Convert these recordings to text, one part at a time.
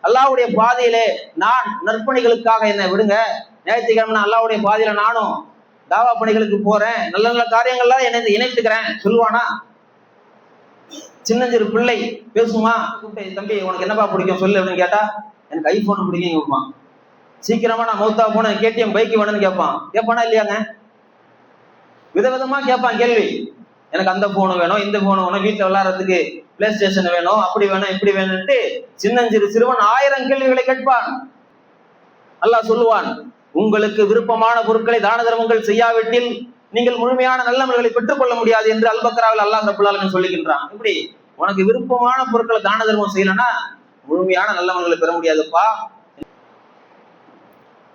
அல்லாஹ்வுடைய பாதையிலே நான் நற்பணிகளுக்காக என்னை விடுங்க, ஞாயிற்றுக்கிழமை அல்லாஹ்வுடைய பாதையில நானும் தாவா பணிகளுக்கு போறேன், நல்ல நல்ல காரியங்கள்லாம் என்னை இணைத்துக்கிறேன் சொல்லுவானா? சின்னஞ்சிறு பிள்ளை பேசுமா? தம்பி உனக்கு என்னப்பா பிடிக்கும் சொல்லு அப்படின்னு கேட்டா, எனக்கு ஐபோன் பிடிக்கும் கேட்பான். சீக்கிரமா நான் மௌத்தா போன கேடிஎம் பைக் வேணும்னு கேட்பானா இல்லையாங்க? விதவிதமா கேட்பான் கேள்வி. எனக்கு அந்த போனு வேணும், இந்த போனு வேணும், வீட்டுல விளையாடுறதுக்கு பிளே ஸ்டேஷன் வேணும், அப்படி வேணும் இப்படி வேணும்ட்டு சின்னஞ்சிறு சிறுவன் 1000 கேள்விகளை கேட்பான். அல்லாஹ் சொல்லுவான், உங்களுக்கு விருப்பமான பொருட்களை தான தர்மங்கள் செய்யாவிட்டில் நீங்கள் முழுமையான நல்லவர்களை பெற்றுக்கொள்ள முடியாது என்று அல்-பக்ராவில் அல்லாஹ் ரப்பல் ஆலமீன் சொல்லுகின்றான். இப்படி உனக்கு விருப்பமான பொருட்களை தான தர்மம் செய்யலன்னா முழுமையான நல்லவர்களை பெற முடியாதுப்பா.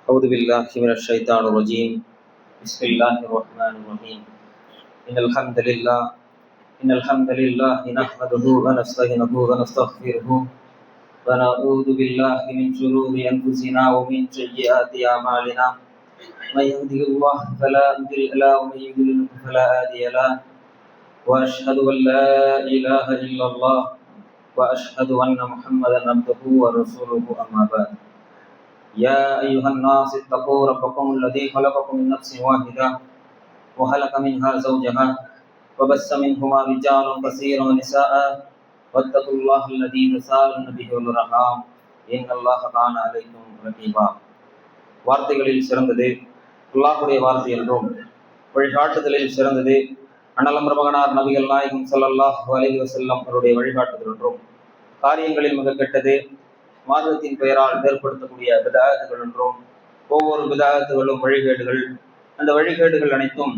அஊது பில்லாஹி மினஷ் ஷைத்தானிர் ரஜீம். பிஸ்மில்லாஹிர் ரஹ்மானிர் ரஹீம். இன்னல் ஹம்தலில்லாஹி நஹ்மதுஹு வ நஸ்தஈனுஹு வ நஸ்தக்ஃபிருஹு வ நஊது பில்லாஹி மின் ஷுரூரி அன்ஃபுஸினா வ மின் ஸய்யிஆத்தி அமாலினா. من يهده الله فلا مضل له ومن يضلل فلا هادي له واشهد ان لا اله الا الله واشهد ان محمدا عبده ورسوله اما بعد. يا ايها الناس اتقوا ربكم الذي خلقكم من نفس واحده وخلق منها زوجها وبث منهما رجالا كثيرا ونساء واتقوا الله الذي تساءلون به والارحام ان الله كان عليكم رقيبا. வார்த்தைகளில் சிறந்தது அல்லாஹ்வுடைய வார்த்தை என்றும், வழிகாட்டுதலில் சிறந்தது அண்ணலம் மகனார் நபிகள் நாயகம் ஸல்லல்லாஹு அலைஹி வஸல்லம் அவருடைய வழிகாட்டுதல் என்றும், காரியங்களில் மிக கெட்டது மார்க்கத்தின் பெயரால் ஏற்படுத்தக்கூடிய பிதஅத்துகள் என்றும், ஒவ்வொரு பிதஅத்துகளும் வழிகேடுகள், அந்த வழிகேடுகள் அனைத்தும்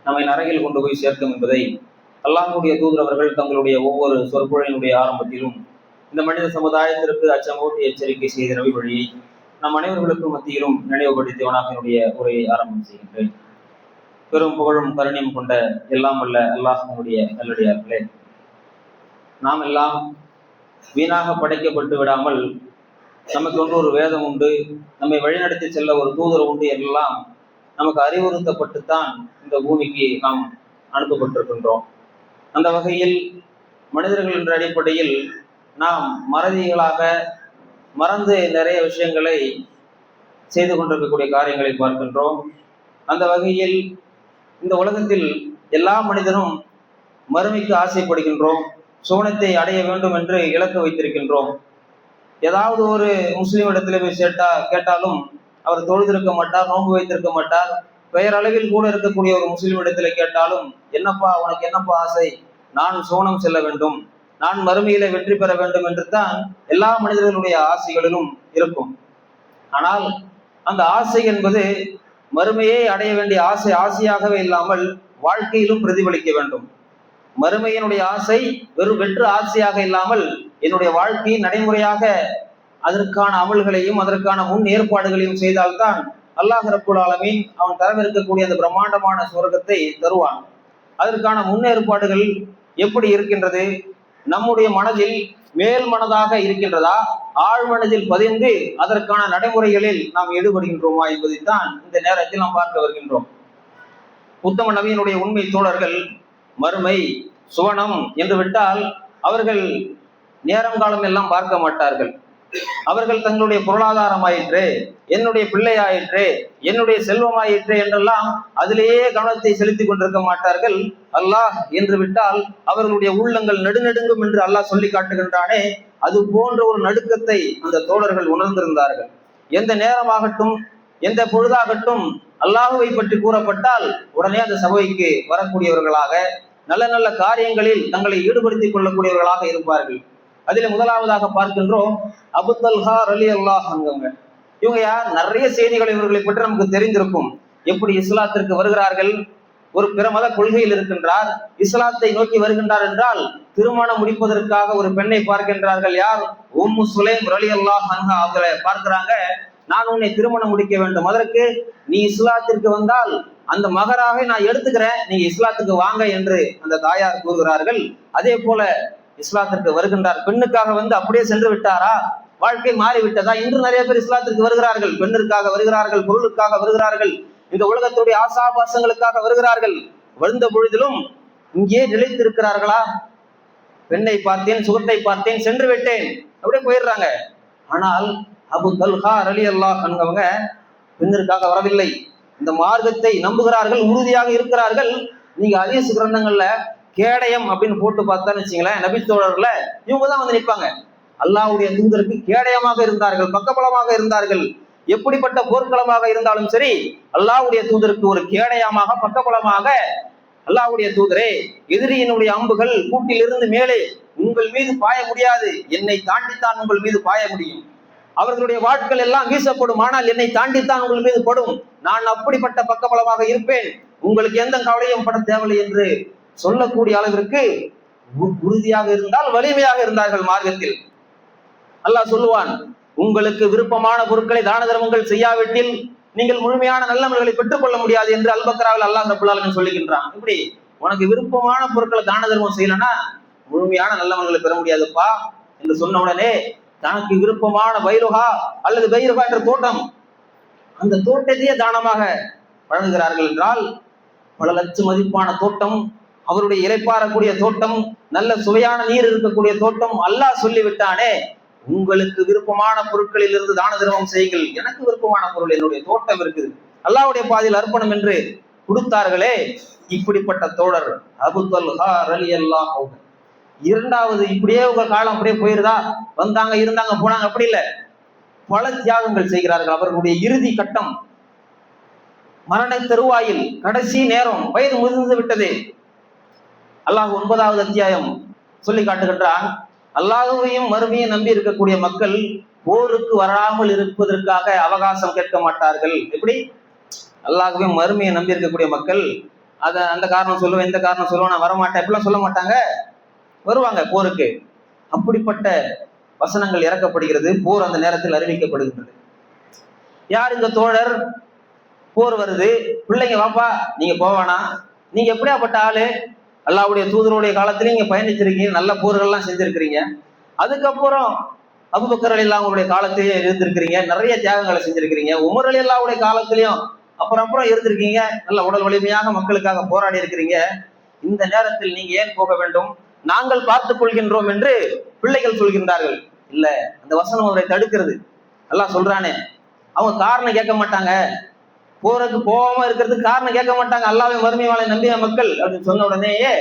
நம்மை நரகில் கொண்டு போய் சேர்க்கும் என்பதை அல்லாஹ்வுடைய தூதர் அவர்கள் தங்களுடைய ஒவ்வொரு சொற்பொழியினுடைய ஆரம்பத்திலும் இந்த மனித சமுதாயத்திற்கு அச்சமூட்டி எச்சரிக்கை செய்த நபி வழியை நம் அனைவர்களுக்கும் மத்தியிலும் நினைவுபடுத்தியவனாக என்னுடைய உரையை ஆரம்பம் செய்கின்றேன். பெரும் புகழும் கருணையும் கொண்ட எல்லாம் வல்ல அல்லாஹ்வுடைய நல்லடியார்களே, நாம் எல்லாம் வீணாக படைக்கப்பட்டு விடாமல் நமக்கு ஒன்று ஒரு வேதம் உண்டு, நம்மை வழிநடத்தி செல்ல ஒரு தூதர் உண்டு எல்லாம் நமக்கு அறிவுறுத்தப்பட்டுத்தான் இந்த பூமிக்கு நாம் அனுப்பப்பட்டிருக்கின்றோம். அந்த வகையில் மனிதர்கள் என்ற அடிப்படையில் நாம் மறதிகளாக மறந்து நிறைய விஷயங்களை செய்து கொண்டிருக்கக்கூடிய காரியங்களை பார்க்கின்றோம். அந்த வகையில் இந்த உலகத்தில் எல்லா மனிதனும் மறுமைக்கு ஆசைப்படுகின்றோம், சோனத்தை அடைய வேண்டும் என்று இலக்கு வைத்திருக்கின்றோம். ஏதாவது ஒரு முஸ்லீம் இடத்துல போய் கேட்டாலும் அவர் தொழுதிருக்க மாட்டார், நோன்பு வைத்திருக்க மாட்டார். பெயரளவில் கூட இருக்கக்கூடிய ஒரு முஸ்லீம் இடத்துல கேட்டாலும், என்னப்பா உனக்கு என்னப்பா ஆசை? நான் சோனம் செல்ல வேண்டும், நான் மறுமையில வெற்றி பெற வேண்டும் என்று தான் எல்லா மனிதர்களுடைய ஆசைகளிலும் இருக்கும். ஆனால் அந்த ஆசை என்பது மறுமையை அடைய வேண்டிய ஆசையாகவே இல்லாமல் வாழ்க்கையிலும் பிரதிபலிக்க வேண்டும். மறுமையினுடைய ஆசை வெறும் வெற்று ஆசையாக இல்லாமல் என்னுடைய வாழ்க்கையை நடைமுறையாக அதற்கான அமல்களையும் அதற்கான முன் ஏற்பாடுகளையும் செய்தால்தான் அல்லாஹ் ரப்புல் ஆலமீன் அவன் தரவிருக்கக்கூடிய அந்த பிரம்மாண்டமான சுவர்க்கத்தை தருவான். அதற்கான முன்னேற்பாடுகள் எப்படி இருக்கின்றது? நம்முடைய மனதில் மேல் மனதாக இருக்கின்றதா, ஆழ்மனதில் பதிந்து அதற்கான நடைமுறைகளில் நாம் ஈடுபடுகின்றோமா என்பதைத்தான் இந்த நேரத்தில் நாம் பார்க்க வருகின்றோம். உத்தம நபியினுடைய உண்மை தோழர்கள் மறுமை சுவனம் என்று விட்டால் அவர்கள் நேரம் காலம் எல்லாம் பார்க்க மாட்டார்கள். அவர்கள் தங்களுடைய பொருளாதாரம் ஆயிற்று, என்னுடைய பிள்ளை ஆயிற்று, என்னுடைய செல்வம் ஆயிற்று என்றெல்லாம் அதிலேயே கவனத்தை செலுத்திக் கொண்டிருக்க மாட்டார்கள். அல்லாஹ் என்று விட்டால் அவர்களுடைய உள்ளங்கள் நடுநடுங்கும் என்று அல்லாஹ் சொல்லி காட்டுகின்றானே, அது போன்ற ஒரு நடுக்கத்தை அந்த தோழர்கள் உணர்ந்திருந்தார்கள். எந்த நேரமாகட்டும் எந்த பொழுதாகட்டும் அல்லாஹுவை பற்றி கூறப்பட்டால் உடனே அந்த சபைக்கு வரக்கூடியவர்களாக, நல்ல நல்ல காரியங்களில் தங்களை ஈடுபடுத்திக் கொள்ளக்கூடியவர்களாக இருப்பார்கள். அதில் முதலாவதாக பார்க்கின்றோம் அபூ தல்ஹா ரலியல்லாஹு அன்ஹு. இவங்க யார்? நிறைய செய்திகள் இவர்களை பற்றி நமக்கு தெரிந்திருக்கும். எப்படி இஸ்லாத்திற்கு வருகிறார்கள், ஒரு பிற மத கொள்கையில் இருக்கின்றார், இஸ்லாத்தை நோக்கி வருகின்றார் என்றால் திருமணம் முடிப்பதற்காக ஒரு பெண்ணை பார்க்கின்றார்கள். யார்? உம்மு சுலைம் ரலியல்லாஹு அன்ஹா அவங்களை பார்க்கிறாங்க. நான் உன்னை திருமணம் முடிக்க வேண்டும், அதற்கு நீ இஸ்லாத்திற்கு வந்தால் அந்த மகராக நான் எடுத்துக்கிறேன், நீங்க இஸ்லாத்துக்கு வாங்க என்று அந்த தாயார் கூறுகிறார்கள். அதே போல இஸ்லாத்திற்கு வருகின்றார். பெண்ணுக்காக வந்து அப்படியே சென்று விட்டாரா? வாழ்க்கை மாறிவிட்டதா? இன்று நிறைய பேர் இஸ்லாத்திற்கு வருகிறார்கள், பெண்ணிற்காக வருகிறார்கள், பொருளுக்காக வருகிறார்கள், இந்த உலகத்துடைய ஆசாபாசங்களுக்காக வருகிறார்கள். வந்த பொழுதிலும் இங்கே நிலைத்திருக்கிறார்களா? பெண்ணை பார்த்தேன், சுகத்தை பார்த்தேன், சென்று விட்டேன், அப்படியே போயிடுறாங்க. ஆனால் அபு தல்ஹா ரலியல்லாஹு அன்ஹு அவங்க பெண்ணிற்காக வரவில்லை. இந்த மார்க்கத்தை நம்புகிறார்கள், உறுதியாக இருக்கிறார்கள். நீங்க ஹதீஸ் கிரந்தங்கள்ல கேடயம் அப்படின்னு போட்டு பார்த்தான்னு வச்சுங்களேன், நபித்தோழர்ல இவங்க தான் வந்து நிற்பாங்க. அல்லாஹ்வுடைய தூதருக்கு கேடயமாக இருந்தார்கள், பக்கபலமாக இருந்தார்கள். எப்படிப்பட்ட போர்க்களமாக இருந்தாலும் சரி, அல்லாஹ்வுடைய தூதருக்கு ஒரு கேடயமாக பக்கபலமாக, அல்லாஹ்வுடைய தூதரே, எதிரியினுடைய அம்புகள் கூட்டிலிருந்து மேலே உங்கள் மீது பாய முடியாது, என்னை தாண்டித்தான் உங்கள் மீது பாய முடியும். அவர்களுடைய வாட்கள் எல்லாம் வீசப்படும், ஆனால் என்னை தாண்டித்தான் உங்கள் மீது படும். நான் அப்படிப்பட்ட பக்கபலமாக இருப்பேன், உங்களுக்கு எந்த கவலையும் பட தேவையில்லை என்று சொல்லக்கூடிய அளவிற்கு உறுதியாக இருந்தால், வலிமையாக இருந்தார்கள் மார்க்கத்தில். அல்லாஹ் சொல்லுவான், உங்களுக்கு விருப்பமான பொருட்களை தான தர்மங்கள் செய்யாவிட்டில் நீங்கள் முழுமையான நல்லவர்களை பெற்றுக் கொள்ள முடியாது என்று அல்பக்ராவில் அல்லாஹ் ரப்பல் ஆலமீன் சொல்லுகின்றான். இப்படி உனக்கு விருப்பமான பொருட்களை தான தர்மம் செய்யலன்னா முழுமையான நல்லவர்களை பெற முடியாதுப்பா என்று சொன்ன உடனே, தனக்கு விருப்பமான பைருகா அல்லது பைருகா என்ற தோட்டம், அந்த தோட்டத்தையே தானமாக வழங்குகிறார்கள் என்றால், பல லட்சம் மதிப்பான தோட்டம், அவருடைய இறைப்பாறக்கூடிய தோட்டம், நல்ல சுவையான நீர் இருக்கக்கூடிய தோட்டம், அல்லாஹ் சொல்லிவிட்டானே, உங்களுக்கு விருப்பமான பொருட்களில் இருந்து தான தர்மம் செய்யுங்கள், எனக்கு விருப்பமான பொருள் என்னுடைய தோட்டம் இருக்குது, அல்லாஹ்வுடைய பாதையில் அர்ப்பணம் என்று கொடுத்தார்களே. இப்படிப்பட்ட தோழர் அபு தல்ஹா ரலியல்லாஹு அன்ஹு. இரண்டாவது, இப்படியே உங்க காலம் அப்படியே போயிருதா, வந்தாங்க இருந்தாங்க போனாங்க, அப்படி இல்லை, பல தியாகங்கள் செய்கிறார்கள். அவர்களுடைய இறுதி கட்டம், மரண தருவாயில், கடைசி நேரம், வயது முதிர்ந்து விட்டது. அல்லாஹ் 9வது அத்தியாயம் சொல்லி காட்டுகின்றான், அல்லாஹ்வையும் மறுமையும் நம்பி இருக்கக்கூடிய மக்கள் போருக்கு வராமல் இருப்பதற்காக அவகாசம் கேட்க மாட்டார்கள். எப்படி? அல்லாஹ்வையும் மறுமையை நம்பி இருக்கக்கூடிய மக்கள் அந்த காரணம் சொல்லுவேன், இந்த காரணம் சொல்லுவேன், நான் வரமாட்டேன் இப்படிலாம் சொல்ல மாட்டாங்க, வருவாங்க போருக்கு. அப்படிப்பட்ட வசனங்கள் இறக்கப்படுகிறது, போர் அந்த நேரத்தில் அறிவிக்கப்படுகின்றது. யார் இந்த தோழர்? போர் வருது, பிள்ளைங்க வாப்பா நீங்க போவானா, நீங்க எப்படியாப்பட்ட ஆளு, அல்லாஹ்வுடைய தூதருடைய காலத்திலேயே நீங்க பயணிச்சிருக்கீங்க, நல்ல போர்கள்லாம் செஞ்சிருக்கிறீங்க, அதுக்கப்புறம் அபூபக்கர் ரலியல்லாஹு அன்ஹுடைய காலத்திலேயே இருந்திருக்கிறீங்க, நிறைய தியாகங்களை செஞ்சிருக்கிறீங்க, உமர் ரலியல்லாஹுடைய காலத்திலையும் அப்புறம் இருந்திருக்கீங்க, நல்ல உடல் வலிமையாக மக்களுக்காக போராடி இருக்கிறீங்க, இந்த நேரத்தில் நீங்க ஏன் போக வேண்டும், நாங்கள் பார்த்துக் கொள்கின்றோம் என்று பிள்ளைகள் சொல்கின்றார்கள். இல்ல, அந்த வசனம் அவரை தடுக்கிறது. அல்லாஹ் சொல்றானே, அவங்க காரணம் கேட்க மாட்டாங்க, போருக்கு போகாம இருக்கிறதுக்கு காரணம் கேட்க மாட்டாங்க, அல்லாஹ்வை மறுமையை நம்பிய மக்கள் அப்படின்னு சொன்ன உடனேயே,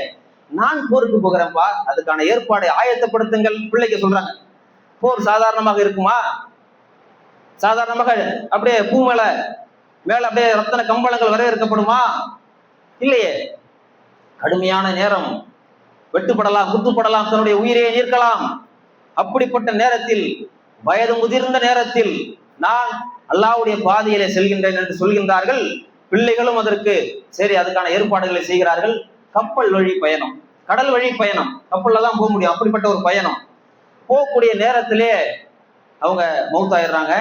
நான் போருக்கு போகிறேன்ப்பா, அதுக்கான ஏற்பாடை ஆயத்தப்படுத்துங்கள் பிள்ளைக்கு சொல்றாங்க. போர் சாதாரணமாக இருக்குமா? சாதாரணமாக அப்படியே பூ மேல அப்படியே ரத்தன கம்பளங்கள் வரவேற்கப்படுமா? இல்லையே. கடுமையான நேரம், வெட்டுப்படலாம், குத்துப்படலாம், தன்னுடைய உயிரையே நீர்க்கலாம். அப்படிப்பட்ட நேரத்தில், வயது முதிர்ந்த நேரத்தில் நான் அல்லாஹ்வுடைய பாதையிலே செல்கின்றேன் என்று சொல்கின்றார்கள். பிள்ளைகளும் அதற்கு சரி, அதுக்கான ஏற்பாடுகளை செய்கிறார்கள். கப்பல் வழி பயணம், கடல் வழி பயணம், கப்பல்ல தான் போக முடியும், அப்படிப்பட்ட ஒரு பயணம். போகக்கூடிய நேரத்திலே அவங்க மௌத்தாயிடுறாங்க.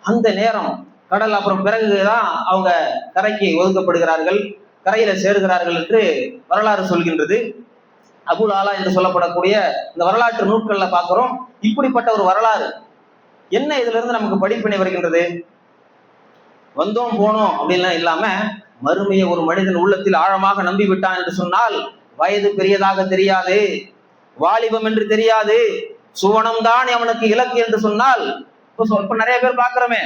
அந்த நேரம் கடல், அப்புறம் பிறகுதான் அவங்க கரைக்கு ஒதுக்கப்படுகிறார்கள், கரையில சேருகிறார்கள் என்று வரலாறு சொல்கின்றது. அபுல் ஆலா என்று சொல்லப்படக்கூடிய இந்த வரலாற்று நூட்கள்ல பார்க்கிறோம் இப்படிப்பட்ட ஒரு வரலாறு. என்ன இதுல இருந்து நமக்கு படிப்பினை வருகின்றது? வந்தோம் போனோம் அப்படின்லாம் இல்லாம, மறுமையை ஒரு மனிதன் உள்ளத்தில் ஆழமாக நம்பி விட்டான் என்று சொன்னால், வயது பெரியதாக தெரியாது, வாலிபம் என்று தெரியாது, சுவனம் தான் அவனுக்கு இலக்கு என்று சொன்னால், இப்ப நிறைய பேர் பாக்குறோமே,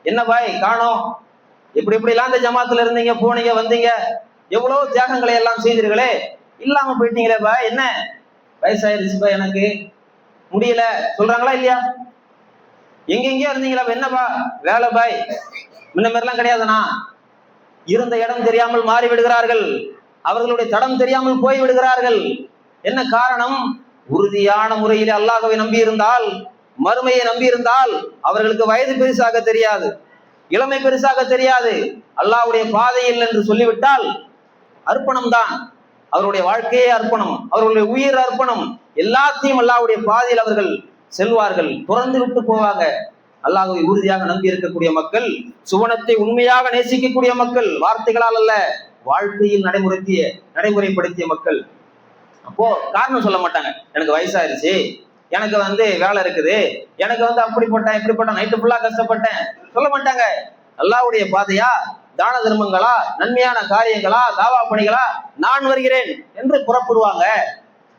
என்ன பாய் காணோம், எப்படி எல்லாம் இந்த ஜமாத்துல இருந்தீங்க, போனீங்க வந்தீங்க, எவ்வளவு தியாகங்களை எல்லாம் செய்தீர்களே, இல்லாம போயிட்டீங்களே பாய், என்ன வயசாயிருச்சு பாய், எனக்கு முடியல சொல்றாங்களா இல்லையா? எங்கெங்கயோ இருந்தீங்களா, என்னப்பா வேலை பாய், முன்ன மாதிரிலாம் கிடையாதுண்ணா. இருந்த இடம் தெரியாமல் மாறி விடுகிறார்கள், அவர்களுடைய தடம் தெரியாமல் போய் விடுகிறார்கள். என்ன காரணம்? உறுதியான முறையில் அல்லாஹ்வை நம்பி இருந்தால், மறுமையை நம்பி இருந்தால், அவர்களுக்கு வயது பெருசாக தெரியாது, இளமை பெருசாக தெரியாது, அல்லாஹ்வுடைய பாதையில் என்று சொல்லிவிட்டால் அர்ப்பணம் தான், அவருடைய வாழ்க்கையே அர்ப்பணம், அவர்களுடைய உயிர் அர்ப்பணம், எல்லாத்தையும் அல்லாஹ்வுடைய பாதையில் அவர்கள் செல்வார்கள், துறந்து விட்டு போவாங்க. அல்லாஹ்வை உறுதியாக நம்பி இருக்கக்கூடிய மக்கள், சுவனத்தை உண்மையாக நேசிக்கக்கூடிய மக்கள், வார்த்தைகளால் அல்ல வாழ்க்கையில் நடைமுறைப்படுத்திய மக்கள். அப்போ காரணம் சொல்ல மாட்டாங்க, எனக்கு வயசாயிருச்சு, எனக்கு வேலை இருக்குது, எனக்கு அப்படிப்பட்டேன் இப்படிப்பட்ட நைட்டு ஃபுல்லா கஷ்டப்பட்டேன் சொல்ல மாட்டாங்க. அல்லாஹ்வுடைய பாதையா, தான தர்மங்களா, நன்மையான காரியங்களா, தாவா பணிகளா, நான் வருகிறேன் என்று புறப்படுவாங்க.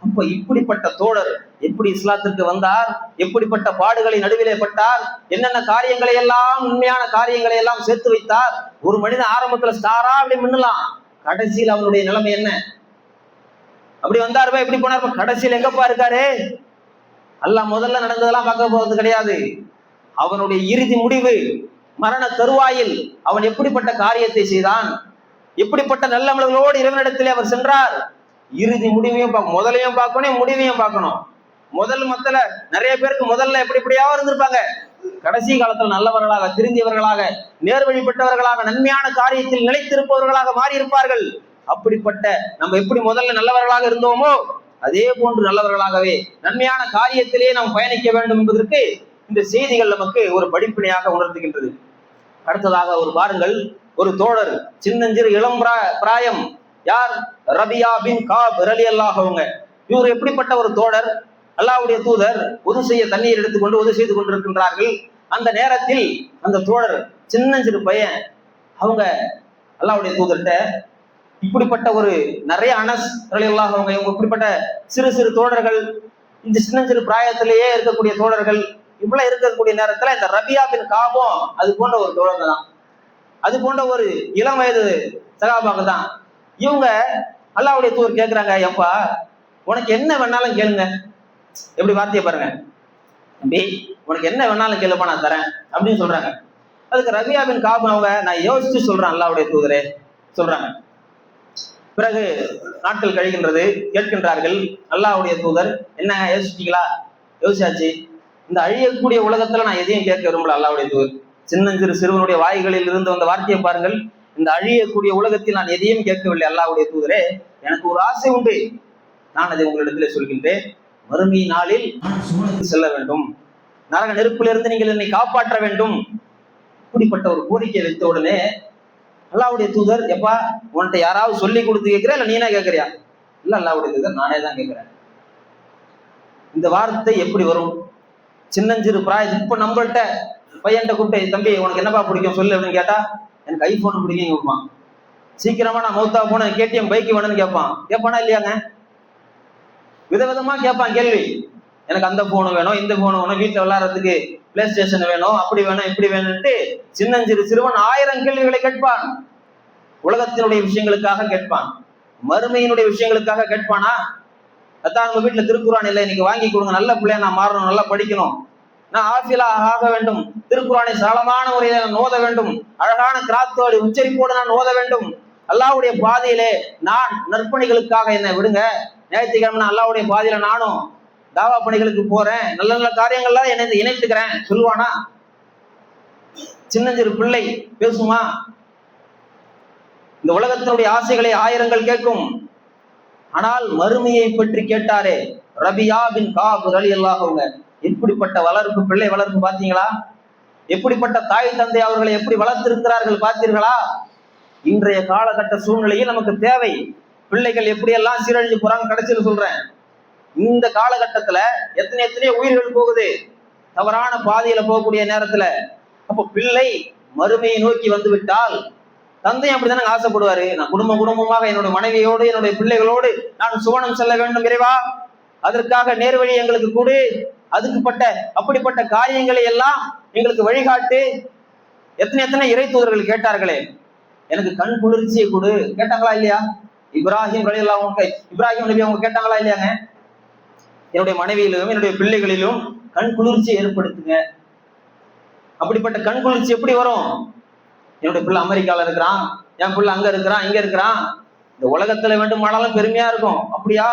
அப்ப இப்படிப்பட்ட தோழர் எப்படி இஸ்லாத்திற்கு வந்தார், எப்படிப்பட்ட பாடுகளை நடுவிலே பட்டார், என்னென்ன காரியங்களை எல்லாம், உண்மையான காரியங்களை எல்லாம் சேர்த்து வைத்தார். ஒரு மனிதன் ஆரம்பத்துல ஸ்டாரா அப்படி மின்னலாம், கடைசியில் அவனுடைய நிலைமை என்ன? அப்படி வந்தாருப்பா, எப்படி போனார், கடைசியில் எங்கப்பா இருக்காரு? அல்லாஹ் முதல்ல நடந்ததெல்லாம் பார்க்க போறது கிடையாது. அவனுடைய இறுதி முடிவு, மரண தருவாயில் அவன் எப்படிப்பட்ட காரியத்தை செய்தான், எப்படிப்பட்ட நல்லமல்களோடு இறைவனிடத்திலே அவர் சென்றார். இறுதி முடிவையும் முதலையும் பார்க்கணும், முடிவையும் பார்க்கணும். மொத்தல நிறைய பேருக்கு முதல்ல எப்படியாவது இருந்திருப்பாங்க, கடைசி காலத்தில் நல்லவர்களாக, திருந்தியவர்களாக, நேர்வழிப்பட்டவர்களாக, நன்மையான காரியத்தில் நிலைத்திருப்பவர்களாக மாறி இருப்பார்கள். அப்படிப்பட்ட நம்ம எப்படி முதல்ல நல்லவர்களாக இருந்தோமோ அதே போன்று நல்லவர்களாகவே நன்மையான காரியத்திலே நாம் பயணிக்க வேண்டும் என்பதற்கு இந்த செய்திகள் நமக்கு ஒரு படிப்பினையாக உணர்த்துகின்றது. அடுத்ததாக ஒரு பாருங்கள், ஒரு தோழர், சின்னஞ்சிறு இளம் பிராயம், யார்? ரபியா பின் காப் ரலியல்லாஹு அன்ஹு. இவர் எப்படிப்பட்ட ஒரு தோழர்? அல்லாஹ்வுடைய தூதர் உது செய்ய தண்ணீர் எடுத்துக்கொண்டு உது செய்து கொண்டிருக்கின்றார்கள். அந்த நேரத்தில் அந்த தோழர் சின்னஞ்சிறு பையன், அவங்க அல்லாஹ்வுடைய தூதர்கிட்ட இப்படிப்பட்ட ஒரு நிறைய அனஸ் ரலியல்லாஹு அன்ஹு, இவங்க இப்படிப்பட்ட சிறு சிறு தோழர்கள், இந்த சின்னஞ்சிறு பிராயத்திலேயே இருக்கக்கூடிய தோழர்கள், இவ்வளவு இருக்கக்கூடிய நேரத்துல இந்த ரபியா பின் காபும் அது போன்ற ஒரு தோழர் தான், அது போன்ற ஒரு இளம் வயது சகாபாக்கள் தான். இவங்க அல்லாஹ்வுடைய தூதர் கேட்கிறாங்க, எப்பா உனக்கு என்ன வேணாலும் கேளுங்க. எப்படி வார்த்தையை பாருங்க, தம்பி உனக்கு என்ன வேணாலும் கேளுப்பா, நான் தரேன் அப்படின்னு சொல்றாங்க. அதுக்கு ரபியா பின் காபு அவங்க, நான் யோசிச்சு சொல்றேன் அல்லாஹ்வுடைய தூதரே சொல்றாங்க. பிறகு நாட்கள் கழிகின்றது, கேட்கின்றார்கள், அல்லாஹ்வுடைய தூதர் என்ன யோசிச்சிட்டீங்களா? யோசிச்சாச்சு. இந்த அழியக்கூடிய உலகத்துல நான் எதையும் கேட்க விரும்பல அல்லாஹ்வுடைய தூதர். சின்னஞ்சிறு சிறுவனுடைய வாய்களில் இருந்து வந்த வார்த்தையை பாருங்கள், இந்த அழியக்கூடிய உலகத்தில் நான் எதையும் கேட்கவில்லை அல்லாஹ்வுடைய தூதரே, எனக்கு ஒரு ஆசை உண்டு, நான் அதை உங்களிடத்திலே சொல்கின்றேன். மறுமை நாளில் செல்ல வேண்டும், நரக நெருப்பிலிருந்து நீங்கள் என்னை காப்பாற்ற வேண்டும். இப்படிப்பட்ட ஒரு கோரிக்கை வைத்த உடனே அல்லாஹ்வுடைய தூதர், எப்பா உன்கிட்ட யாராவது சொல்லி கொடுத்து கேட்கிற இல்ல நீனா கேட்கறியா? இல்ல அல்லாஹ்வுடைய தூதர், நானே தான் கேட்கிறேன். இந்த வார்த்தை எப்படி வரும்? சின்னஞ்சிறு பிராயம், இப்ப நம்மள்கிட்ட பையன்கிட்ட கூப்பிட்டு, தம்பி உனக்கு என்னப்பா பிடிக்கும் சொல்லு அப்படின்னு கேட்டா, எனக்கு ஐபோன் பிடிக்கும் கேட்பான். சீக்கிரமா நான் மௌத்தா போன கேடிஎம் பைக் வேணும்னு கேட்பானா இல்லையாங்க? விதவிதமா கேட்பான் கேள்வி. எனக்கு அந்த போனு வேணும், இந்த போனு வேணும், வீட்டுல விளையாடுறதுக்கு பிளே ஸ்டேஷன் வேணும், அப்படி வேணும், இப்படி வேணும்ட்டு சின்னஞ்சிறு சிறுவன் 1000 கேள்விகளை கேட்பான். உலகத்தினுடைய விஷயங்களுக்காக கேட்பான், மறுமையினுடைய விஷயங்களுக்காக கேட்பானா? அதான் உங்க வீட்டுல திருக்குறான் இல்லை, இன்னைக்கு வாங்கி கொடுங்க, நல்ல பிள்ளைய நான் மாறணும், நல்லா படிக்கணும், நான் ஆஃபிலா ஆக வேண்டும், திருக்குறானை சரளமான முறையில நான் ஓத வேண்டும், அழகான கிராத்தோடு உச்சரிப்போடு நான் ஓத வேண்டும், அல்லாஹ்வுடைய பாதையிலே நான் நற்பணிகளுக்காக என்னை விடுங்க, ஞாயிற்றுக்கிழமை நான் அல்லாஹ்வுடைய பாதையில நானும் தாவா பணிகளுக்கு போறேன், நல்ல நல்ல காரியங்கள்லாம் என்னை இணைத்துக்கிறேன் சொல்லுவானா? சின்னஞ்சிறு பிள்ளை பேசுமா? இந்த உலகத்தினுடைய ஆசைகளை 1000 கேட்கும். ஆனால் மறுமையை பற்றி கேட்டாரே ரபியா பின் காப் ரலியல்லாஹு அன்ஹு, எப்படிப்பட்ட வளர்ப்பு, பிள்ளை வளர்ப்பு பார்த்தீங்களா? எப்படிப்பட்ட தாய் தந்தை அவர்களை எப்படி வளர்த்திருக்கிறார்கள் பார்த்தீர்களா? இன்றைய காலகட்ட சூழ்நிலையில் நமக்கு தேவை. பிள்ளைகள் எப்படியெல்லாம் சீரழிஞ்சு போறாங்க. கடைசியில் சொல்றேன், இந்த காலகட்டத்துல எத்தனை உயிர்கள் போகுது தவறான பாதையில போகக்கூடிய நேரத்துல. அப்போ பிள்ளை மறுமையை நோக்கி வந்து விட்டால் தந்தை அப்படித்தானே ஆசைப்படுவாரு, நான் குடும்பமாக என்னோட மனைவியோடு என்னுடைய பிள்ளைகளோடு நான் சுவனம் செல்ல வேண்டும் இறைவா, அதற்காக நேர்வழி எங்களுக்கு கொடு, அதுக்குப்பட்ட அப்படிப்பட்ட காரியங்களை எல்லாம் எங்களுக்கு வழிகாட்டு. எத்தனை இறை தூதர்கள் கேட்டார்களே, எனக்கு கண் குளிர்ச்சியை கொடு கேட்டாங்களா இல்லையா? இப்ராஹிம் நபி அவங்க கேட்டாங்களா இல்லையாங்க? என்னுடைய மனைவியிலும் என்னுடைய பிள்ளைகளிலும் கண் குளிர்ச்சி ஏற்படுத்துங்க. அப்படிப்பட்ட கண் குளிர்ச்சி எப்படி வரும்? என்னுடைய பிள்ளை அமெரிக்கால இருக்கிறான், என் பிள்ளை அங்க இருக்கிறான், இங்க இருக்கிறான், இந்த உலகத்துல வேண்டுமானாலும் பெருமையா இருக்கும். அப்படியா,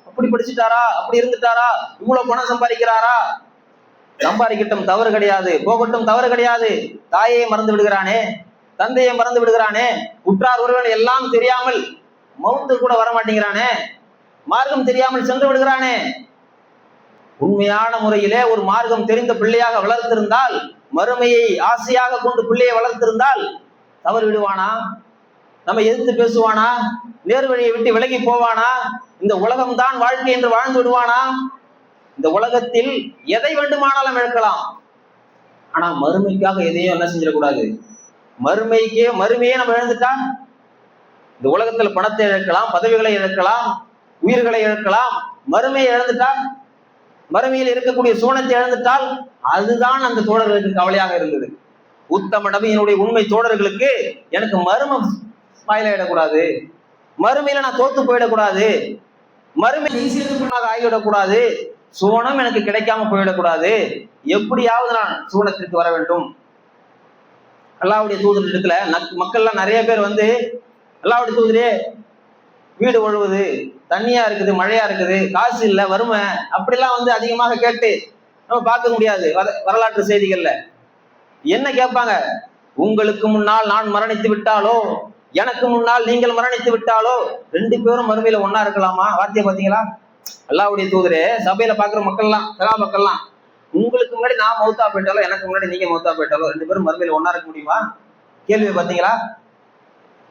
அப்படி படிச்சுட்டாரா, அப்படி இருந்துட்டாரா, இவ்வளவு பணம் சம்பாதிக்கிறாரா, சம்பாதிக்கட்டும் தவறு கிடையாது, போகட்டும் தவறு கிடையாது. தாயை மறந்து விடுகிறானே, தந்தையை மறந்து விடுகிறானே, உற்றார் உறவினர் எல்லாம் தெரியாமல் மௌத்து கூட வரமாட்டேங்கிறானே, மார்க்கம் தெரியாமல் சென்று விடுகிறானே. உண்மையான முறையிலே ஒரு மார்க்கம் தெரிந்த பிள்ளையாக வளர்த்திருந்தால், மறுமையை ஆசையாக கொண்டு பிள்ளையை வளர்த்திருந்தால் தவறு விடுவானா? நம்ம எதிர்த்து பேசுவானா? நேர்வழியை விட்டு விலகி போவானா? இந்த உலகம்தான் வாழ்க்கை என்று வாழ்ந்து விடுவானா? இந்த உலகத்தில் எதை வேண்டுமானாலும் இழக்கலாம், ஆனா மறுமைக்காக எதையும் என்ன செஞ்சிடக்கூடாது. மறுமையே நம்ம இழந்துட்டா, இந்த உலகத்துல பணத்தை இழக்கலாம், பதவிகளை இழக்கலாம், உயிர்களை இழக்கலாம், மறுமையை இழந்துட்டால், மறுமையில் இருக்கக்கூடிய சூனத்தை இழந்துட்டால் அதுதான் அந்த தோழர்களுக்கு கவலையாக இருந்தது. உத்தம நபியினுடைய உண்மை தோழர்களுக்கு எனக்கு மர்மம் வாயிலிடக்கூடாது, மறுமையில நான் தோத்து போயிடக்கூடாது, மறுமையாக ஆகிவிடக்கூடாது, சூனம் எனக்கு கிடைக்காம போயிடக்கூடாது, எப்படியாவது நான் சூனத்திற்கு வர வேண்டும். அல்லாஹ்வுடைய தூதர் இடத்துல மக்கள்லாம் நிறைய பேர் வந்து அல்லாஹ்வுடைய தூதரே வீடு ஒழுவுது, தண்ணியா இருக்குது, மழையா இருக்குது, காசு இல்லை, வறுமை, அப்படிலாம் வந்து அதிகமாக கேட்டு நம்ம பார்க்க முடியாது. வரலாற்று செய்திகள்ல என்ன கேட்பாங்க? உங்களுக்கு முன்னால் நான் மரணித்து விட்டாலோ, எனக்கு முன்னால் நீங்கள் மரணித்து விட்டாலோ, ரெண்டு பேரும் மறுமையில ஒன்னா இருக்கலாமா? வார்த்தையை பார்த்தீங்களா? அல்லாஹ்வுடைய தூதரே சபையில பாக்குற மக்கள்லாம், மக்கள்லாம், உங்களுக்கு முன்னாடி நான் மௌத்தா போயிட்டாலோ, எனக்கு முன்னாடி நீங்க மௌத்தா போயிட்டாலோ, ரெண்டு பேரும் மறுமையில ஒன்னா இருக்க முடியுமா? கேள்வியை பார்த்தீங்களா?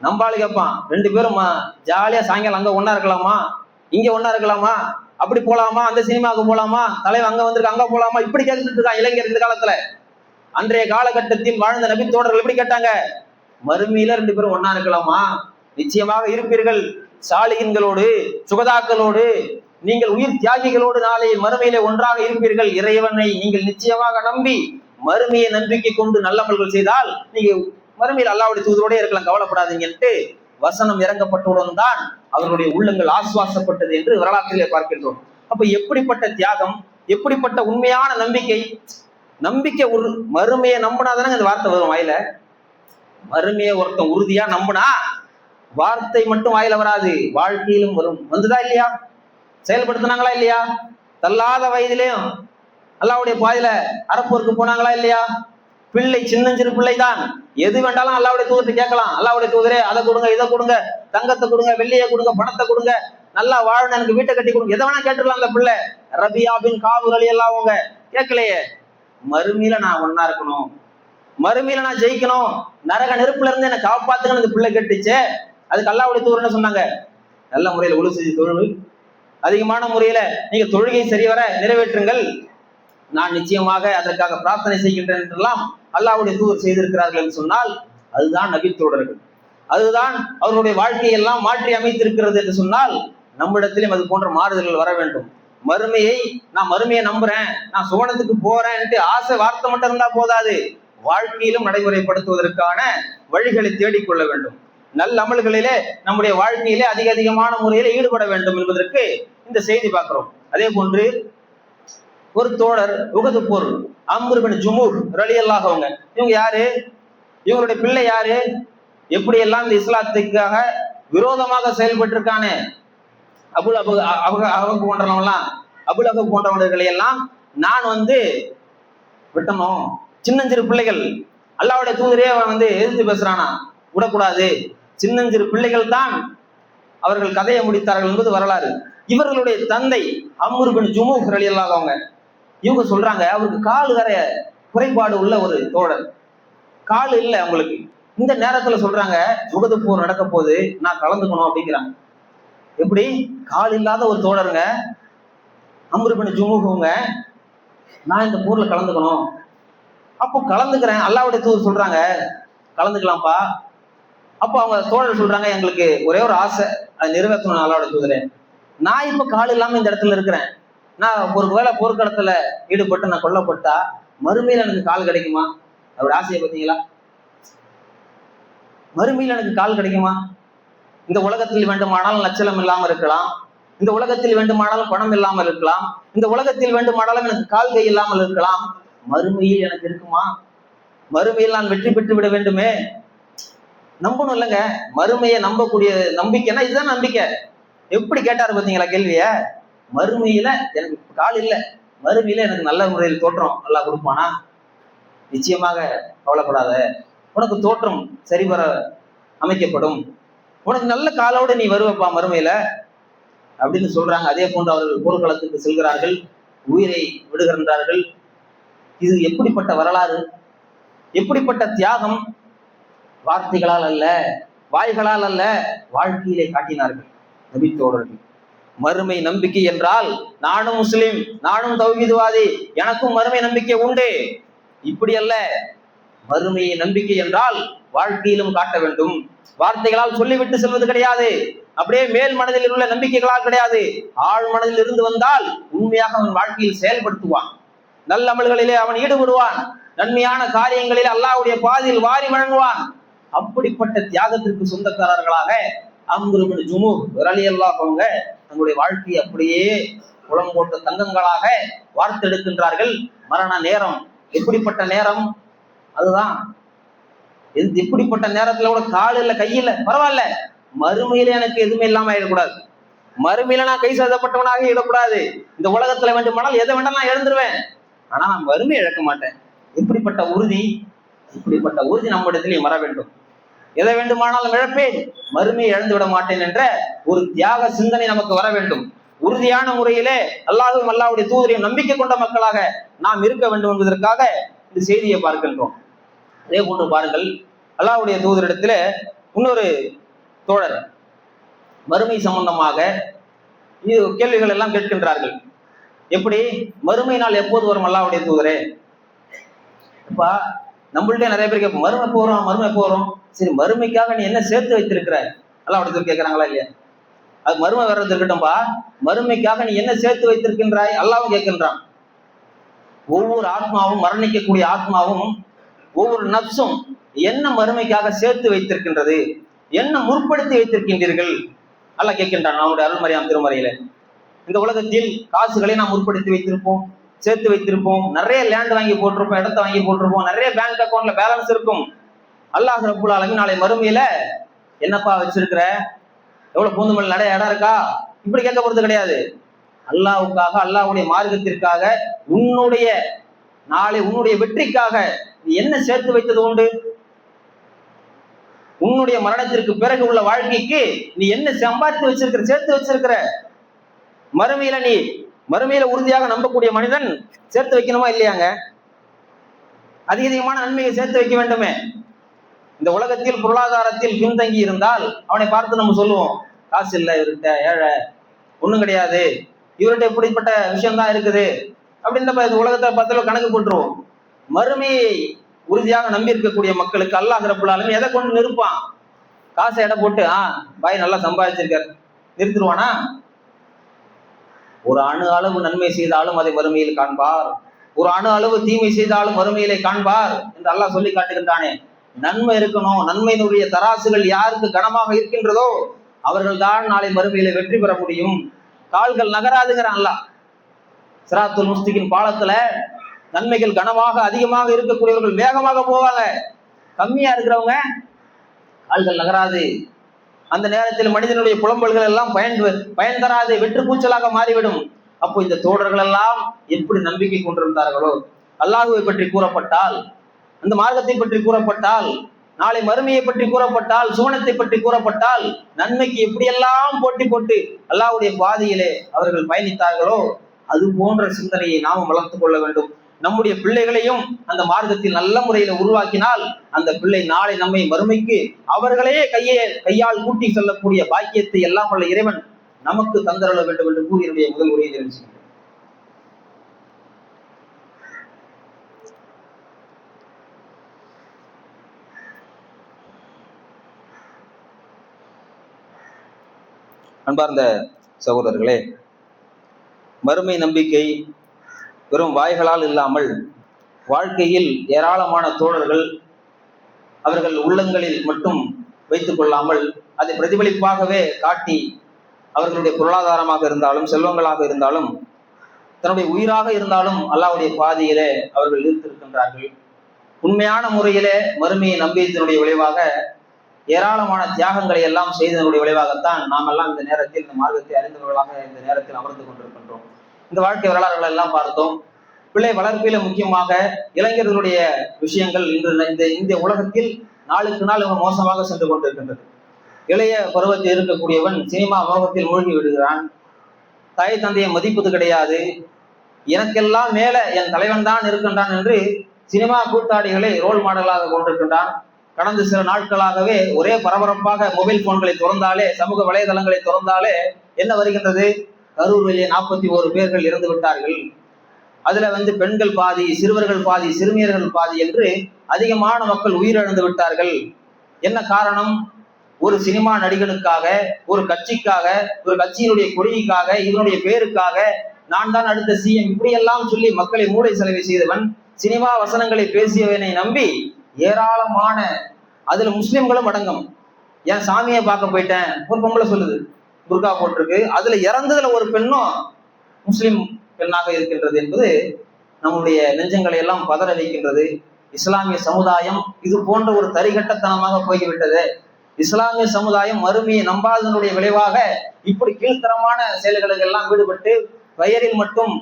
நம்பாளு கேட்பான், ரெண்டு பேரும் ஜாலியா சாயங்காலம் அங்க ஒன்னா இருக்கலாமா, இங்க ஒன்னா இருக்கலாமா, அப்படி போலாமா, அந்த சினிமாவுக்கு போலாமா, தலைவன் அங்க வந்திருக்கு அங்க போலாமா, இப்படி கேட்டுட்டு இருக்கான் இளைஞர் இந்த காலத்துல. அன்றைய காலகட்டத்தில் வாழ்ந்த நபி தோழர்கள் எப்படி கேட்டாங்க? மறுமையில ரெண்டு பேரும் ஒன்னா இருக்கலாமா? நிச்சயமாக இருப்பீர்கள், சாலிகின்களோடு, சுகதாக்களோடு, நீங்கள் உயிர் தியாகிகளோடு நாளை மறுமையிலே ஒன்றாக இருப்பீர்கள். இறைவனை நீங்கள் நிச்சயமாக நம்பி மறுமையை நம்பிக்கை கொண்டு நல்லமல்கள் செய்தால் நீங்க மறுமையில் அல்லாஹ்வுடைய தூதரோட இருக்கலாம், கவலைப்படாதீங்கன்ட்டு வசனம் இறங்கப்பட்டவுடன் தான் அவர்களுடைய உள்ளங்கள் ஆசுவாசப்பட்டது என்று வரலாற்றிலே பார்க்கின்றோம். அப்ப எப்படிப்பட்ட தியாகம், எப்படிப்பட்ட உண்மையான நம்பிக்கை! நம்பிக்கை மறுமையை நம்பினாதானே இந்த வார்த்தை வரும் வாயில. மறுமையை ஒருத்தன் உறுதியா நம்பினா வார்த்தை மட்டும் வாயில வராது, வாழ்க்கையிலும் வரும். வந்துதா இல்லையா? செயல்படுத்தினாங்களா இல்லையா? தள்ளாத வயதிலையும் அல்லாஹ்வுடைய பாதையில அறப்போருக்கு போனாங்களா இல்லையா? பிள்ளை சின்னஞ்சிறு பிள்ளை தான், எது வேண்டாலும் அல்லாஹ்வுடைய தூதரை கேட்கலாம். அல்லாஹ்வுடைய தூதரே அதை கொடுங்க, இதை கொடுங்க, தங்கத்தை கொடுங்க, வெள்ளியை கொடுங்க, பணத்தை கொடுங்க, நல்லா வாழணும், எனக்கு வீட்டை கட்டி கொடுங்க, எதை வேணா கேட்டுக்கலாம். அந்த பிள்ளை ரபியா பின் காபு ரலியல்லாஹு அவங்க கேட்கலையே. மறுமையில நான் ஒன்னா இருக்கணும், மறுமையில நான் ஜெயிக்கணும், நரக நெருப்புல இருந்து என்னை காப்பாத்துக்கணும் இந்த பிள்ளை கேட்டுச்சு. அதுக்கு அல்லாஹ்வுடைய தூதர் என்ன சொன்னாங்க? நல்ல முறையில ஒழு செஞ்சு தொழுது, அதிகமான முறையில நீங்க தொழுகை சரிவர நிறைவேற்றுங்கள், நான் நிச்சயமாக அதற்காக பிரார்த்தனை செய்கின்றேன் என்றெல்லாம் அல்லாஹ்வுடைய தூதர் செய்திருக்கிறார்கள் என்று சொன்னால் அதுதான் நபி தோழர்கள், அதுதான் அவர்களுடைய வாழ்க்கையெல்லாம் மாற்றி அமைத்திருக்கிறது என்று சொன்னால் நம்மிடத்திலும் அது போன்ற மாறுதல்கள் வர வேண்டும். நான் மறுமையை நம்புறேன், நான் சுவனத்துக்கு போறேன்ட்டு ஆசை வார்த்தை மட்டும் இருந்தா போதாது, வாழ்க்கையிலும் நடைமுறைப்படுத்துவதற்கான வழிகளை தேடிக்கொள்ள வேண்டும். நல்ல அமல்களிலே நம்முடைய வாழ்க்கையிலே அதிகமான முறையில ஈடுபட வேண்டும் என்பதற்கு இந்த செய்தி பார்க்கிறோம். அதே போன்று ஒரு தோழர் உஹது போர், அம்ர் பின் ஜுமூஹ் ரலியல்லாஹு அவங்க, இவங்க யாரு? இவங்களுடைய பிள்ளை யாரு? எப்படி எல்லாம் இந்த இஸ்லாத்துக்காக விரோதமாக செயல்பட்டு இருக்கானே அபுல் அபு போன்றவங்கலாம், அபுல் அபு போன்றவர்களை எல்லாம் நான் வந்து விட்டணும். சின்னஞ்சிறு பிள்ளைகள், அல்லாஹ்வுடைய தூதரே வந்து எதிர்த்து பேசுறானா, விடக்கூடாது. சின்னஞ்சிறு பிள்ளைகள் தான் அவர்கள் கதையை முடித்தார்கள் என்பது வரலாறு. இவர்களுடைய தந்தை அம்ர் பின் ஜுமூஹ் ரலியல்லாஹு அவங்க, இவங்க சொல்றாங்க, அவருக்கு கால் வர குறைபாடு உள்ள ஒரு தோழர், கால் இல்லை அவங்களுக்கு. இந்த நேரத்துல சொல்றாங்க, உஹது போர் நடக்க போது நான் கலந்துக்கணும் அப்படிங்கிறாங்க. எப்படி? கால் இல்லாத ஒரு தோழருங்க, அம்ர் பின் ஜுமூஹுங்க, நான் இந்த போர்ல கலந்துக்கணும், அப்போ கலந்துக்கிறேன். அல்லாஹ்வுடைய தூதர் சொல்றாங்க கலந்துக்கலாம்ப்பா. அப்போ அவங்க தோழர் சொல்றாங்க, எங்களுக்கு ஒரே ஒரு ஆசை, அது நிறைவேற்றணும் அல்லாஹ்வுடைய தூதரே, நான் இப்ப கால் இல்லாம இந்த இடத்துல இருக்கிறேன், நான் ஒரு வேளை போர்க்களத்துல ஈடுபட்டு நான் கொல்லப்பட்டா மறுமையில எனக்கு கால் கிடைக்குமா? அவருடைய ஆசையை பார்த்தீங்களா? மறுமையில எனக்கு கால் கிடைக்குமா? இந்த உலகத்தில் வேண்டுமானாலும் லட்சணம் இல்லாமல் இருக்கலாம், இந்த உலகத்தில் வேண்டுமானாலும் பணம் இல்லாமல் இருக்கலாம், இந்த உலகத்தில் வேண்டுமானாலும் எனக்கு கால் கை இல்லாமல் இருக்கலாம், மறுமையில் எனக்கு இருக்குமா? மறுமையில் நான் வெற்றி பெற்று விட வேண்டுமே. நம்பணும் இல்லைங்க, மறுமையை நம்பக்கூடிய நம்பிக்கைன்னா இதுதான் நம்பிக்கை. எப்படி கேட்டாரு பார்த்தீங்களா கேள்விய? மறுமையில எனக்கு கால் இல்லை, மறுமையில எனக்கு நல்ல முறையில் தோற்றம் நல்லா கொடுப்பானா? நிச்சயமாக கவலைப்படாத, உனக்கு தோற்றம் சரிவர அமைக்கப்படும், உனக்கு நல்ல காலோடு நீ வருவப்பா மறுமையில அப்படின்னு சொல்றாங்க. அதே போன்று அவர்கள் போர்க்களத்துக்கு செல்கிறார்கள், உயிரை விடுகின்றார்கள். இது எப்படிப்பட்ட வரலாறு, எப்படிப்பட்ட தியாகம்! வார்த்தைகளால் அல்ல, வாய்களால் அல்ல, வாழ்க்கையிலே காட்டினார்கள் நபி தோழர்கள். மறுமை நம்பிக்கை என்றால் நானும் முஸ்லிம், நானும் தௌஹீத்வாதி, எனக்கும் மறுமை நம்பிக்கை உண்டு, இப்படி அல்ல. மறுமையை நம்பிக்கை என்றால் வாழ்க்கையிலும் காட்ட வேண்டும். வார்த்தைகளால் சொல்லிவிட்டு செல்வது கிடையாது, அப்படியே மேல் மனதில் உள்ள நம்பிக்கைகளால் கிடையாது. ஆழ் மனதில் இருந்து வந்தால் உண்மையாக அவன் வாழ்க்கையில் செயல்படுத்துவான். நல்ல அமல்களிலே அவன் ஈடுபடுவான். நன்மையான காரியங்களிலே அல்லாஹ்வுடைய பாதையில் வாரி வழங்குவான். அப்படிப்பட்ட தியாகத்திற்கு சொந்தக்காரர்களாக அம்ரு இப்னு ஜுமூஹ் ரலியல்லாஹு அன்ஹு தங்களுடைய வாழ்க்கையை அப்படியே குளம் போட்ட தங்கங்களாக வார்த்தெடுக்கின்றார்கள். மரண நேரம் எப்படிப்பட்ட நேரம், அதுதான் எப்படிப்பட்ட நேரத்துல கூட கால் இல்ல கையில பரவாயில்ல, மறுமையில எனக்கு எதுவுமே இல்லாம ஆயிடக்கூடாது, மறுமையில நான் கை சதப்பட்டவனாக இடக்கூடாது. இந்த உலகத்துல வேண்டுமானால் எதை வேண்டாம் நான் எழுந்துருவேன், ஆனா நான் வறுமையை இழக்க மாட்டேன். இப்படிப்பட்ட உறுதி நம்மிடத்திலே வர வேண்டும். எதை வேண்டுமானாலும் இழப்பேன், மறுமையை இழந்து விட மாட்டேன் என்ற ஒரு தியாக சிந்தனை நமக்கு வர வேண்டும். உறுதியான முறையிலே அல்லாஹ்வும் அல்லாஹ்வுடைய தூதரையும் நம்பிக்கை கொண்ட மக்களாக நாம் இருக்க வேண்டும் என்பதற்காக இந்த செய்தியை பார்க்கின்றோம். அதே போன்று பாருங்கள், அல்லாஹ்வுடைய தூதரிடத்துல இன்னொரு தோழர் மறுமை சம்பந்தமாக கேள்விகள் எல்லாம் கேட்கின்றார்கள். எப்படி மறுமை நாள் எப்போது வரும் அல்லாஹ்வுடைய தூதரே? அப்பா நம்மள்டே நிறைய பேர் கேட்போம், மறுமை எப்போ வரும்? சரி, மறுமைக்காக நீ என்ன சேர்த்து வைத்திருக்கிற? அல்லாஹ்வுடைய தூதர் கேட்கிறாங்களா இல்லையா? அது மறுமை வர்றது இருக்கட்டும்பா, மறுமைக்காக நீ என்ன சேர்த்து வைத்திருக்கின்றாய்? அல்லாஹ்வும் கேட்கின்றான். ஒவ்வொரு ஆத்மாவும், மரணிக்கக்கூடிய ஆத்மாவும், ஒவ்வொரு நப்சும் என்ன மறுமைக்காக சேர்த்து வைத்திருக்கின்றது, என்ன முற்படுத்தி வைத்திருக்கின்றீர்கள்? அல்லாஹ் கேட்கின்றான் அவனுடைய அருள்மறையாம் திருமறையில. இந்த உலகத்தில் காசுகளை நாம் முற்படுத்தி வைத்திருப்போம், சேர்த்து வைத்திருப்போம், நிறைய லேண்ட் வாங்கி போட்டிருப்போம், இடத்த வாங்கி போட்டிருப்போம், நிறைய பேங்க் அக்கௌண்ட்ல பேலன்ஸ் இருக்கும். அல்லாஹ் ரப்புல் ஆலமீன் நாளை மறுமையில என்னப்பா வச்சிருக்கிற, எவ்வளவு பூந்துமல் நிறைய இடம் இருக்கா, இப்படி கேட்க போறது கிடையாது. அல்லாஹ்வுக்காக, அல்லாஹ்வுடைய மார்க்கத்திற்காக, உன்னுடைய நாளை உன்னுடைய வெற்றிக்காக நீ என்ன சேர்த்து வைத்தது உண்டு? உன்னுடைய மரணத்திற்கு பிறகு உள்ள வாழ்க்கைக்கு நீ என்ன சம்பாதித்து வச்சிருக்கிற, சேர்த்து வச்சிருக்கிற? மறுமையில உறுதியாக நம்பக்கூடிய மனிதன் சேர்த்து வைக்கணுமா இல்லையாங்க? அதிகமான நன்மையை சேர்த்து வைக்க வேண்டுமே. இந்த உலகத்தில் பொருளாதாரத்தில் பின்தங்கி இருந்தால் அவனை பார்த்து நம்ம சொல்லுவோம், காசு இல்லை இவர்கிட்ட, ஏழை, ஒண்ணும் கிடையாது, இவர்கிட்ட எப்படிப்பட்ட விஷயம்தான் இருக்குது அப்படின்னு இந்த உலகத்தை பார்த்தாலும் கணக்கு போட்டுருவோம். மறுமையை உறுதியாக நம்பி இருக்கக்கூடிய மக்களுக்கு அல்லாஹ் ரப்புல் ஆலமீன் எதை கொண்டு நிறுப்பான்? காசை எடை போட்டு பாய் நல்லா சம்பாதிச்சிருக்காரு நிறுத்திடுவானா? ஒரு அணு அளவு நன்மை செய்தாலும் அதை மறுமையில் காண்பார், ஒரு அணு அளவு தீமை செய்தாலும் மறுமையிலே காண்பார் என்று அல்லாஹ் சொல்லி காட்டுகின்றானே. நன்மை இருக்கணும், நன்மையினுடைய தராசுகள் யாருக்கு கனமாக இருக்கின்றதோ அவர்கள் தான் நாளை மறுமையில வெற்றி பெற முடியும். கால்கள் நகராதுங்கிறான் அல்லாஹ். சிராத்துல் முஸ்தகின் பாலத்துல நன்மைகள் கனமாக அதிகமாக இருக்கக்கூடியவர்கள் வேகமாக போவாங்க, கம்மியா இருக்கிறவங்க கால்கள் நகராது. அந்த நேரத்தில் மனிதனுடைய புலம்பல்கள் எல்லாம் பயன் தராது, வெற்று கூச்சலாக மாறிவிடும். அப்போ இந்த தோழர்கள் எல்லாம் எப்படி நம்பிக்கை கொண்டிருந்தார்களோ, அல்லாஹ்வை பற்றி கூறப்பட்டால், அந்த மார்க்கத்தை பற்றி கூறப்பட்டால், நாளை மறுமையை பற்றி கூறப்பட்டால், சுவனத்தை பற்றி கூறப்பட்டால், நன்மைக்கு எப்படியெல்லாம் போட்டி போட்டு அல்லாஹ்வுடைய பாதையிலே அவர்கள் பயணித்தார்களோ அது போன்ற சிந்தனையை நாம் வளர்த்துக் கொள்ள வேண்டும். நம்முடைய பிள்ளைகளையும் அந்த மார்க்கத்தில் நல்ல முறையில உருவாக்கினால் அந்த பிள்ளை நாளை நம்மை மறுமைக்கு அவர்களே கையால் கூட்டி செல்லக்கூடிய பாக்கியத்தை எல்லாம் உள்ள இறைவன் நமக்கு தந்தரள வேண்டும் என்று கூறி என்னுடைய முதல் உரையை தெரிவிச்சுக்கிறேன். அன்பார்ந்த சகோதரர்களே, மறுமை நம்பிக்கை வெறும் வாய்களால் இல்லாமல் வாழ்க்கையில் ஏராளமான தோழர்கள் அவர்கள் உள்ளங்களில் மட்டும் வைத்துக் கொள்ளாமல் அதை பிரதிபலிப்பாகவே காட்டி அவர்களுடைய பொருளாதாரமாக இருந்தாலும் செல்வங்களாக இருந்தாலும் தன்னுடைய உயிராக இருந்தாலும் அல்லாஹ்வுடைய பாதையிலே அவர்கள் ஈர்த்திருக்கின்றார்கள். உண்மையான முறையிலே மறுமையை நம்பியதனுடைய விளைவாக ஏராளமான தியாகங்களை எல்லாம் செய்ததனுடைய விளைவாகத்தான் நாம் எல்லாம் இந்த நேரத்தில் இந்த மார்க்கத்தை அறிந்தவர்களாக இந்த நேரத்தில் அமர்ந்து கொண்டிருக்கின்றோம். இந்த வாழ்க்கை வரலாறுகளை எல்லாம் பார்த்தோம். பிள்ளை வளர்ப்பில முக்கியமாக இளைஞர்களுடைய விஷயங்கள் இன்று இந்த உலகத்தில் நாளுக்கு நாள் மோசமாக சென்று கொண்டிருக்கின்றது. இளைய பருவத்தில் இருக்கக்கூடியவன் சினிமா மோகத்தில் மூழ்கி விடுகிறான். தாய் தந்தையை மதிப்பது கிடையாது. எனக்கெல்லாம் மேல என் தலைவன் தான் இருக்கின்றான் என்று சினிமா கூத்தாடிகளை ரோல் மாடலாக கொண்டிருக்கின்றான். கடந்த சில நாட்களாகவே ஒரே பரபரப்பாக மொபைல் போன்களை திறந்தாலே, சமூக வலைதளங்களை திறந்தாலே என்ன வருகின்றது? கரூரிலே 41 பேர்கள் இறந்து விட்டார்கள். அதுல பெண்கள் பாதி, சிறுவர்கள் பாதி, சிறுமியர்கள் பாதி என்று அதிகமான மக்கள் உயிரிழந்து விட்டார்கள். என்ன காரணம்? ஒரு சினிமா நடிகனுக்காக, ஒரு கட்சிக்காக, ஒரு கட்சியினுடைய கொடிக்காக, இதனுடைய பேருக்காக நான் தான் அடுத்த சிஎம் இப்படியெல்லாம் சொல்லி மக்களை மூளை செலவை செய்தவன், சினிமா வசனங்களை பேசியவனை நம்பி ஏராளமான, அதுல முஸ்லிம்களும் அடங்கும். ஏன் சாமியை பார்க்க போயிட்டேன் ஒரு பொம்பளை சொல்லுது, புர்கா போட்டிருக்கு, அதுல இறந்ததுல ஒரு பெண்ணும் முஸ்லிம் பெண்ணாக இருக்கின்றது என்பது நம்முடைய நெஞ்சங்களை எல்லாம் பதற வைக்கின்றது. இஸ்லாமிய சமுதாயம் இது போன்ற ஒரு தரிகட்டத்தனமாக போய்விட்டது. இஸ்லாமிய சமுதாயம் மறுமையை நம்பாதனுடைய விளைவாக இப்படி கீழ்த்தரமான செயல்களுக்கு எல்லாம் ஈடுபட்டு பெயரில் மட்டும்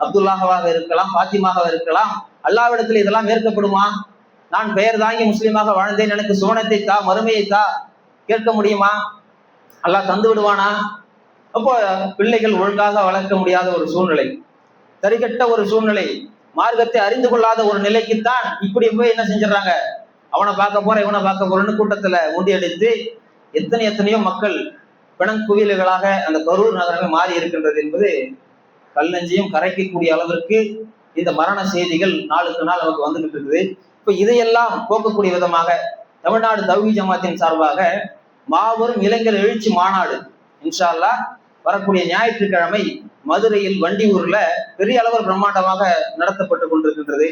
அப்துல்லாஹாவாக இருக்கலாம், பாத்திமாக இருக்கலாம், அல்லாவிடத்தில் இதெல்லாம் ஏற்கப்படுமா? நான் பெயர் தாங்கி முஸ்லீமாக வாழ்ந்தேன், எனக்கு சுவனத்தை தா, மறுமையை தா, கேட்க முடியுமா? அல்லாஹ் தந்து விடுவானா? அப்போ பிள்ளைகள் ஒழுங்காக வளர்க்க முடியாத ஒரு சூழ்நிலை, தரிகட்ட ஒரு சூழ்நிலை, மார்க்கத்தை அறிந்து கொள்ளாத ஒரு நிலைக்குத்தான் இப்படி போய் என்ன செஞ்சிடறாங்க, அவனை பார்க்க போற இவனை பார்க்க போறேன்னு கூட்டத்துல முண்டியடித்து எத்தனையோ மக்கள் பிணக்குவியல்களாக அந்த கரூர் நகரமே மாறி இருக்கின்றது என்பது கல் நெஞ்சையும் கரைக்கக்கூடிய அளவிற்கு இந்த மரண செய்திகள் நாளுக்கு நாள் நமக்கு வந்துகிட்டு இருக்குது. இப்ப இதையெல்லாம் போக்கக்கூடிய விதமாக தமிழ்நாடு தௌஹீத் ஜமாத்தின் சார்பாக மாபெரும் இளைஞர் எழுச்சி மாநாடு இன்ஷா அல்லாஹ் வரக்கூடிய ஞாயிற்றுக்கிழமை மதுரையில் வண்டியூர்ல பெரிய அளவில் பிரம்மாண்டமாக நடத்தப்பட்டு கொண்டிருக்கின்றது,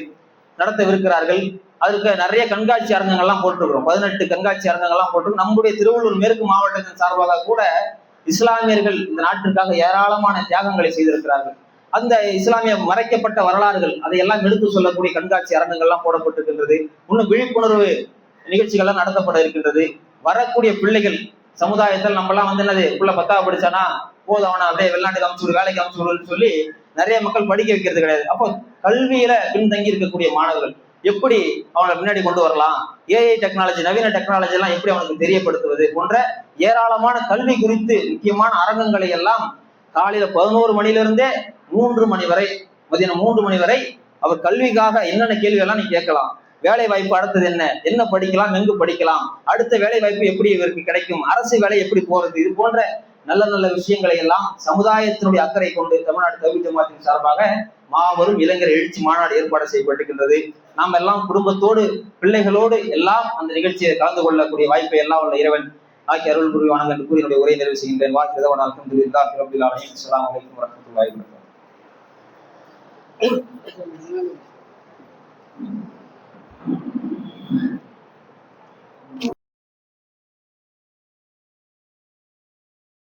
நடத்தவிருக்கிறார்கள். அதுக்கு நிறைய கண்காட்சி அரங்கங்கள்லாம் போட்டிருக்கிறோம், 18 கண்காட்சி அரங்கங்கள்லாம் போட்டு நம்முடைய திருவள்ளூர் மேற்கு மாவட்டத்தின் சார்பாக கூட இஸ்லாமியர்கள் இந்த நாட்டிற்காக ஏராளமான தியாகங்களை செய்திருக்கிறார்கள். அந்த இஸ்லாமிய மறைக்கப்பட்ட வரலாறுகள் அதையெல்லாம் எடுத்து சொல்லக்கூடிய கண்காட்சி அரங்கங்கள்லாம் போடப்பட்டிருக்கின்றது. இன்னும் விழிப்புணர்வு நிகழ்ச்சிகள்லாம் நடத்தப்பட இருக்கின்றது. வரக்கூடிய பிள்ளைகள் சமுதாயத்தில் நம்மலாம் என்னது புள்ள 10வது படிச்சானா போதும், அவனை அப்படியே வெளிநாட்டுக்கு அனுப்பிச்சு வேலைக்கு அனுப்பிச்சு விடுன்னு சொல்லி நிறைய மக்கள் படிக்க வைக்கிறது கிடையாது. அப்போ கல்வியில பின்தங்கி இருக்கக்கூடிய மாணவர்கள் எப்படி அவனை முன்னாடி கொண்டு வரலாம், ஏஐ டெக்னாலஜி, நவீன டெக்னாலஜி எல்லாம் எப்படி அவனுக்கு தெரியப்படுத்துவது போன்ற ஏராளமான கல்வி குறித்து முக்கியமான அரங்கங்களை எல்லாம் காலையில 11 மணிலிருந்தே 3 மணி வரை, மதியம் 3 மணி வரை அவர் கல்விக்காக என்னென்ன கேள்வி எல்லாம் நீ கேட்கலாம், வேலை வாய்ப்பு அடுத்தது என்ன படிக்கலாம், எங்கு படிக்கலாம், அடுத்த வேலை வாய்ப்பு எப்படி இவருக்கு கிடைக்கும், அரசு வேலை எப்படி போறது, இது போன்ற நல்ல நல்ல விஷயங்களை எல்லாம் சமுதாயத்தினுடைய அக்கறை கொண்டு தமிழ்நாடு தௌஹீத் ஜமாத்தின் சார்பாக மாபெரும் இளைஞர் எழுச்சி மாநாடு ஏற்பாடு செய்யப்பட்டிருக்கின்றது. நாம் எல்லாம் குடும்பத்தோடு பிள்ளைகளோடு எல்லாம் அந்த நிகழ்ச்சியை கலந்து கொள்ளக்கூடிய வாய்ப்பை எல்லாம் உள்ள இறைவன் ஆக்கி அருள் புரிவானாக என்று கூறி என்னுடைய உரை நிறைவு செய்கின்றேன். வாழ்த்துதவன் அல்ஹம்துலில்லாஹி ரப்பில் ஆலமீன். அஸ்ஸலாமு அலைக்கும் வரஹ்மத்துல்லாஹி வபரகாத்துஹு.